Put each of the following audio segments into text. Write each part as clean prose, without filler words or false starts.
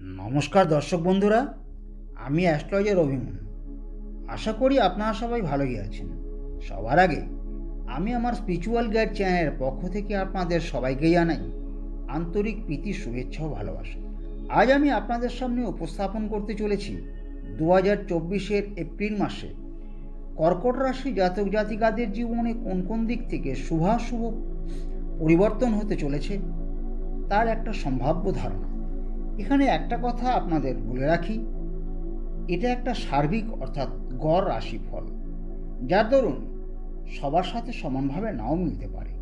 নমস্কার দর্শক বন্ধুরা, আমি অ্যাস্ট্রোলজার অভিমন্যু। আশা করি আপনারা সবাই ভালোই আছেন। সবার আগে আমি আমার স্পিরিচুয়াল গাইড চ্যানেলের পক্ষ থেকে আপনাদের সবাইকে জানাই আন্তরিক প্রীতি, শুভেচ্ছা ও ভালোবাসা। আজ আমি আপনাদের সামনে উপস্থাপন করতে চলেছি 2024 এপ্রিল মাসে কর্কট রাশি জাতক জাতিকাদের জীবনে কোন কোন দিক থেকে শুভাশুভ পরিবর্তন হতে চলেছে তার একটা সম্ভাব্য ধারণা। এখানে একটা কথা আপনাদের বলে রাখি, এটা একটা সার্বিক অর্থাৎ গড় রাশিফল, যার দরুন সবার সাথে সমানভাবে নাও মিলতে পারে।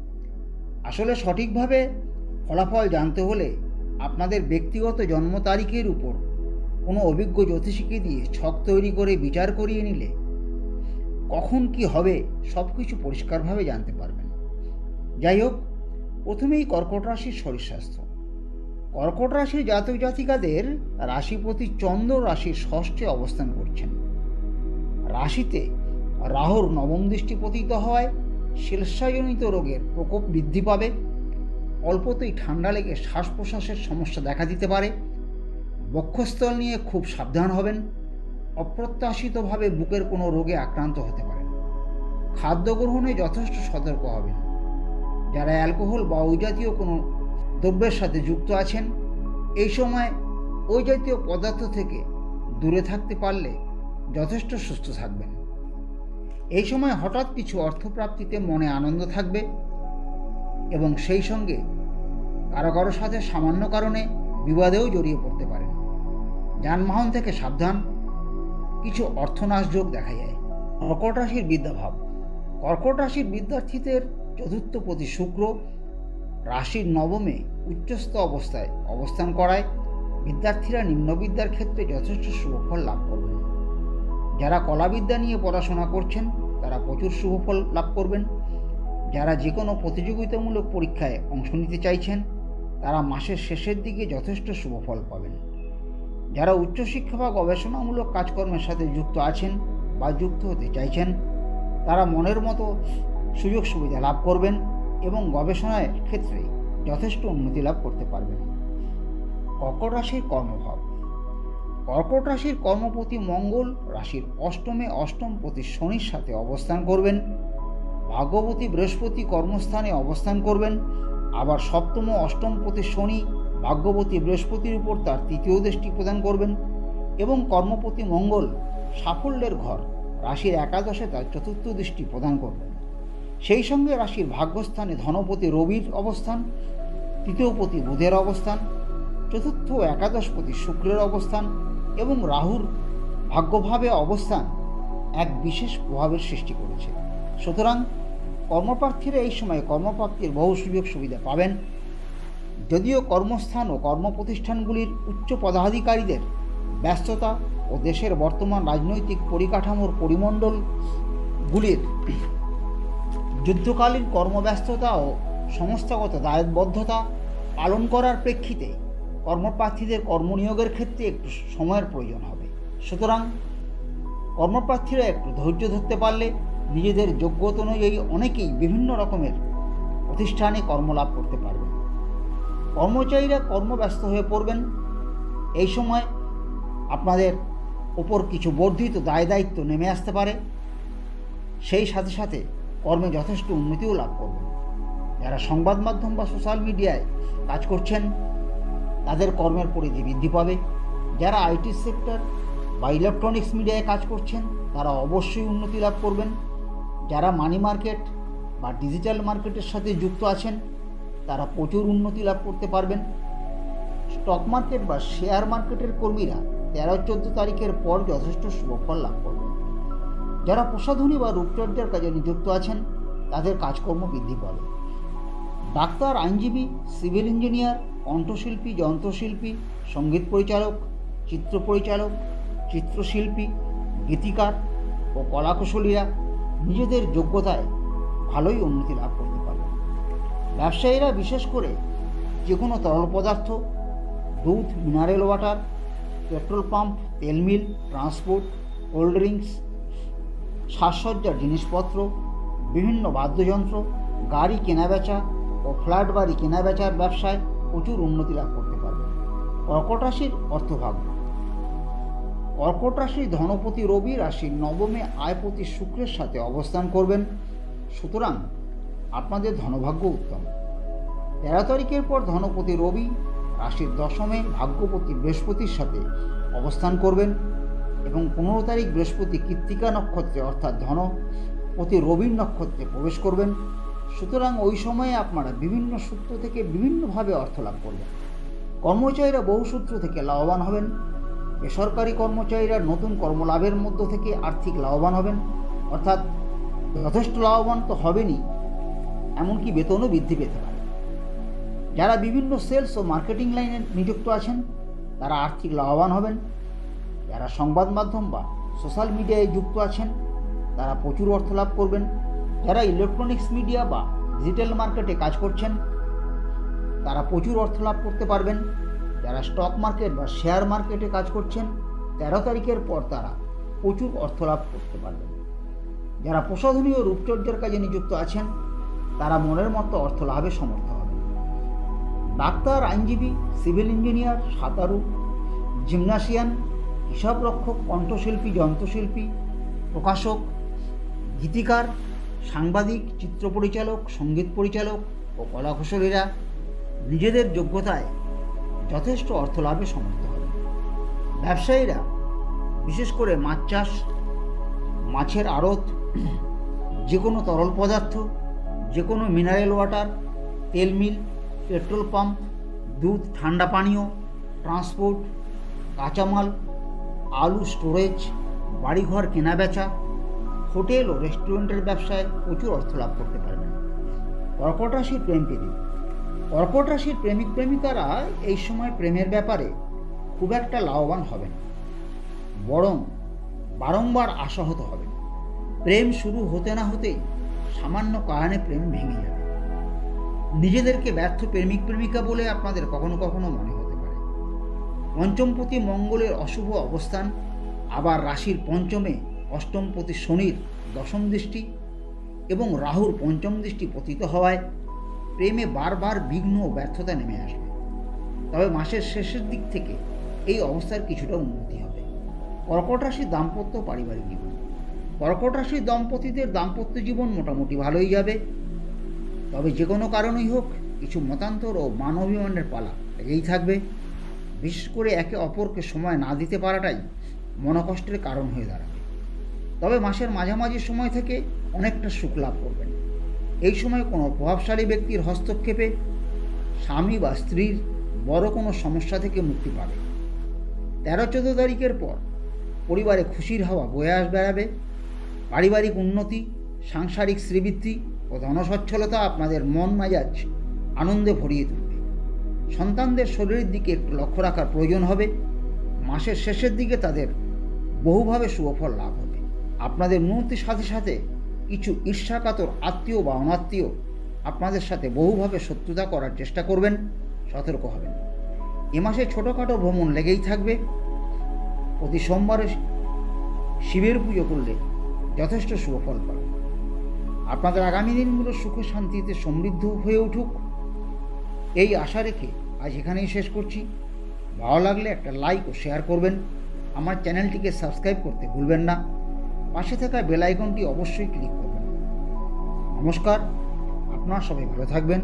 আসলে সঠিকভাবে ফলাফল জানতে হলে আপনাদের ব্যক্তিগত জন্ম তারিখের উপর কোনো অভিজ্ঞ জ্যোতিষীকে দিয়ে ছক তৈরি করে বিচার করিয়ে নিলে কখন কি হবে সব কিছু পরিষ্কারভাবে জানতে পারবেন। যাই হোক, প্রথমেই কর্কট রাশির শরীর স্বাস্থ্য। কর্কট রাশির জাতক জাতিকাদের রাশিপতি চন্দ্র রাশির ষষ্ঠে অবস্থান করছেন। রাশিতে রাহুর নবম দৃষ্টি পতিত হওয়ায় শ্লেষ্মাজনিত রোগের প্রকোপ বৃদ্ধি পাবে। অল্পতেই ঠান্ডা লেগে শ্বাস প্রশ্বাসের সমস্যা দেখা দিতে পারে। বক্ষস্থল নিয়ে খুব সাবধান হবেন। অপ্রত্যাশিতভাবে বুকের কোনো রোগে আক্রান্ত হতে পারেন। খাদ্য গ্রহণে যথেষ্ট সতর্ক হবেন। যারা অ্যালকোহল বা ওই জাতীয় কোনো দ্রব্যের সাথে যুক্ত আছেন, এই সময় ওই জাতীয় পদার্থ থেকে দূরে থাকতে পারলে যথেষ্ট সুস্থ থাকবেন। এই সময় হঠাৎ কিছু অর্থপ্রাপ্তিতে মনে আনন্দ থাকবে এবং সেই সঙ্গে কারো কারো সাথে সামান্য কারণে বিবাদেও জড়িয়ে পড়তে পারেন। যানবাহন থেকে সাবধান। কিছু অর্থনাশ যোগ দেখা যায়। কর্কট রাশির বিদ্যাভাব। কর্কট রাশির বিদ্যার্থীদের চতুর্থ পতি শুক্র রাশির নবমে উচ্চস্থ অবস্থায় অবস্থান করায় বিদ্যার্থীরা নিম্নবিদ্যার ক্ষেত্রে যথেষ্ট শুভফল লাভ করবেন। যারা কলাবিদ্যা নিয়ে পড়াশোনা করছেন তারা প্রচুর শুভফল লাভ করবেন। যারা যে কোনো প্রতিযোগিতামূলক পরীক্ষায় অংশ নিতে চাইছেন তারা মাসের শেষের দিকে যথেষ্ট শুভফল পাবেন। যারা উচ্চশিক্ষা বা গবেষণামূলক কাজকর্মের সাথে যুক্ত আছেন বা যুক্ত হতে চাইছেন তারা মনের মতো সুযোগ সুবিধা লাভ করবেন এবং গবেষণার ক্ষেত্রে যথেষ্ট উন্নতি লাভ করতে পারবেন। কর্কট রাশির কর্মভাব। কর্কট রাশির কর্মপতি মঙ্গল রাশির অষ্টমে অষ্টমপতি শনির সাথে অবস্থান করবেন। ভাগ্যবতী বৃহস্পতি কর্মস্থানে অবস্থান করবেন। আবার সপ্তম অষ্টমপতি শনি ভাগ্যবতী বৃহস্পতির উপর তার তৃতীয় দৃষ্টি প্রদান করবেন এবং কর্মপতি মঙ্গল সাফল্যের ঘর রাশির একাদশে তার চতুর্থ দৃষ্টি প্রদান করবেন। সেই সঙ্গে রাশির ভাগ্যস্থানে ধনপতি রবির অবস্থান, তৃতীয়পতি বুধের অবস্থান, চতুর্থ ও একাদশপতি শুক্রের অবস্থান এবং রাহুর ভাগ্যভাবে অবস্থান এক বিশেষ প্রভাবের সৃষ্টি করেছে। সুতরাং কর্মপ্রার্থীরা এই সময় কর্মপ্রাপ্তির বহু সুযোগ সুবিধা পাবেন। যদিও কর্মস্থান ও কর্মপ্রতিষ্ঠানগুলির উচ্চ পদাধিকারীদের ব্যস্ততা ও দেশের বর্তমান রাজনৈতিক পরিকাঠামোর পরিমণ্ডলগুলির যুদ্ধকালীন কর্মব্যস্ততা ও সংস্থাগত দায়বদ্ধতা পালন করার প্রেক্ষিতে কর্মপ্রার্থীদের কর্মনিয়োগের ক্ষেত্রে একটু সময়ের প্রয়োজন হবে। সুতরাং কর্মপ্রার্থীরা একটু ধৈর্য ধরতে পারলে নিজেদের যোগ্যতা অনুযায়ী অনেকেই বিভিন্ন রকমের প্রতিষ্ঠানে কর্মলাভ করতে পারবেন। কর্মচারীরা কর্মব্যস্ত হয়ে পড়বেন। এই সময় আপনাদের ওপর কিছু বর্ধিত দায় দায়িত্ব নেমে আসতে পারে। সেই সাথে সাথে কর্মে যথেষ্ট উন্নতিও লাভ করবেন। যারা সংবাদ মাধ্যম বা সোশ্যাল মিডিয়ায় কাজ করছেন তাদের কর্মের পরিধি বৃদ্ধি পাবে। যারা আইটি সেক্টর বা ইলেকট্রনিক্স মিডিয়ায় কাজ করছেন তারা অবশ্যই উন্নতি লাভ করবেন। যারা মানি মার্কেট বা ডিজিটাল মার্কেটের সাথে যুক্ত আছেন তারা প্রচুর উন্নতি লাভ করতে পারবেন। স্টক মার্কেট বা শেয়ার মার্কেটের কর্মীরা 13-14 তারিখের পর যথেষ্ট শুভফল লাভ করবেন। যারা প্রসাধনী বা রূপচর্যার কাজে নিযুক্ত আছেন তাদের কাজকর্ম বৃদ্ধি পাবে। ডাক্তার, আইনজীবী, সিভিল ইঞ্জিনিয়ার, কণ্ঠশিল্পী, যন্ত্রশিল্পী, সঙ্গীত পরিচালক, চিত্র পরিচালক, চিত্রশিল্পী, গীতিকার ও কলাকুশলীরা নিজেদের যোগ্যতায় ভালোই উন্নতি লাভ করতে পারবে। ব্যবসায়ীরা বিশেষ করে যে কোনো তরল পদার্থ, দুধ, মিনারেল ওয়াটার, পেট্রোল পাম্প, তেল মিল, ট্রান্সপোর্ট, কোল্ড ড্রিঙ্কস, সাজসজ্জার জিনিসপত্র, বিভিন্ন বাদ্যযন্ত্র, গাড়ি কেনাবেচা ও ফ্ল্যাট বাড়ি কেনাবেচার ব্যবসায় প্রচুর উন্নতি লাভ করতে পারবে। কর্কট রাশির অর্থভাগ্য। কর্কট রাশির ধনপতি রবি রাশির নবমে আয়পতি শুক্রের সাথে অবস্থান করবেন, সুতরাং আপনাদের ধনভাগ্য উত্তম। 13 তারিখের পর ধনপতি রবি রাশির দশমে ভাগ্যপতি বৃহস্পতির সাথে অবস্থান করবেন এবং 15 তারিখ বৃহস্পতি কৃত্তিকা নক্ষত্রে অর্থাৎ ধনপতি রবির নক্ষত্রে প্রবেশ করবেন, সুতরাং ওই সময়ে আপনারা বিভিন্ন সূত্র থেকে বিভিন্নভাবে অর্থ লাভ করবেন। কর্মচারীরা বহু সূত্র থেকে লাভবান হবেন। বেসরকারি কর্মচারীরা নতুন কর্মলাভের মধ্য থেকে আর্থিক লাভবান হবেন, অর্থাৎ যথেষ্ট লাভবান তো হবেনই, এমনকি বেতনও বৃদ্ধি পেতে পারে। যারা বিভিন্ন সেলস ও মার্কেটিং লাইনে নিযুক্ত আছেন তারা আর্থিক লাভবান হবেন। যারা সংবাদ মাধ্যম বা সোশ্যাল মিডিয়ায় যুক্ত আছেন তারা প্রচুর অর্থ লাভ করবেন। যারা ইলেকট্রনিক্স মিডিয়া বা ডিজিটাল মার্কেটে কাজ করছেন তারা প্রচুর অর্থ লাভ করতে পারবেন। যারা স্টক মার্কেট বা শেয়ার মার্কেটে কাজ করছেন 13 তারিখের পর তারা প্রচুর অর্থ লাভ করতে পারবেন। যারা প্রসাধনী ও রূপচর্যার কাজে নিযুক্ত আছেন তারা মনের মতো অর্থ লাভে সমর্থ হবেন। ডাক্তার, আইনজীবী, সিভিল ইঞ্জিনিয়ার, সাঁতারু, জিমনাসিয়ান, হিসাবরক্ষক, কণ্ঠশিল্পী, যন্ত্রশিল্পী, প্রকাশক, গীতিকার, সাংবাদিক, চিত্র পরিচালক, সঙ্গীত পরিচালক ও কলাকুশলীরা নিজেদের যোগ্যতায় যথেষ্ট অর্থ লাভে সমর্থ হবে। ব্যবসায়ীরা বিশেষ করে মাছ চাষ, মাছের আড়ত, যে কোনো তরল পদার্থ, যে কোনো মিনারেল ওয়াটার, তেল মিল, পেট্রোল পাম্প, দুধ, ঠান্ডা পানীয়, ট্রান্সপোর্ট, কাঁচামাল, আলু স্টোরেজ, বাড়িঘর কেনাবেচা, হোটেল ও রেস্টুরেন্টের ব্যবসায় প্রচুর অর্থ লাভ করতে পারবেন। কর্কট রাশির প্রেম প্রীতি। কর্কট রাশির প্রেমিক প্রেমিকারা এই সময় প্রেমের ব্যাপারে খুব একটা লাভবান হবেন, বরং বারংবার আশাহত হবেন। প্রেম শুরু হতে না হতেই সামান্য কারণে প্রেম ভেঙে যাবে। নিজেদেরকে ব্যর্থ প্রেমিক প্রেমিকা বলে আপনাদের কখনো কখনো মনে হতে পারে। পঞ্চমপতি মঙ্গলের অশুভ অবস্থান, আবার রাশির পঞ্চমে অষ্টমপতি শনির দশম দৃষ্টি এবং রাহুর পঞ্চম দৃষ্টি পতিত হওয়ায় প্রেমে বারবার বিঘ্ন ও ব্যর্থতা নেমে আসবে। তবে মাসের শেষের দিক থেকে এই অবস্থার কিছুটা উন্নতি হবে। কর্কট রাশির দাম্পত্য পারিবারিক জীবন। কর্কট রাশির দম্পতিদের দাম্পত্য জীবন মোটামুটি ভালোই যাবে, তবে যে কোনো কারণেই হোক কিছু মতান্তর ও মানবাভিমানের পালা লেগেই থাকবে। বিশেষ করে একে অপরকে সময় না দিতে পারাটাই মনকষ্টের কারণ হয়ে দাঁড়াবে। তবে মাসের মাঝামাঝি সময় থেকে অনেকটা সুখ লাভ করবেন। এই সময় কোনো প্রভাবশালী ব্যক্তির হস্তক্ষেপে স্বামী বা স্ত্রীর বড় কোনো সমস্যা থেকে মুক্তি পাবে। 13-14 তারিখের পর পরিবারে খুশির হাওয়া বয়ে বেড়াবে। পারিবারিক উন্নতি, সাংসারিক শ্রীবৃদ্ধি ও ধনসচ্ছলতা আপনাদের মন মেজাজ আনন্দে ভরিয়ে তুলবে। সন্তানদের শরীরের দিকে একটু লক্ষ্য রাখার প্রয়োজন হবে। মাসের শেষের দিকে তাদের বহুভাবে শুভফল লাভ হবে। আপনাদের উন্নতির সাথে সাথে কিছু ঈর্ষাকাতর আত্মীয় বা অনাত্মীয় আপনাদের সাথে বহুভাবে শত্রুতা করার চেষ্টা করবেন, সতর্ক হবেন। এ মাসে ছোটোখাটো ভ্রমণ লেগেই থাকবে। প্রতি সোমবারে শিবের পুজো করলে যথেষ্ট শুভফল পাবেন। আপনাদের আগামী দিনগুলো সুখে শান্তিতে সমৃদ্ধ হয়ে উঠুক এই আশা রেখে আজ এখানেই শেষ করছি। ভালো লাগলে একটা লাইক ও শেয়ার করবেন। আমার চ্যানেলটিকে সাবস্ক্রাইব করতে ভুলবেন না। পাশে থাকা বেল আইকনটি অবশ্যই ক্লিক করবেন। নমস্কার, আপনারা সবাই ভালো থাকবেন।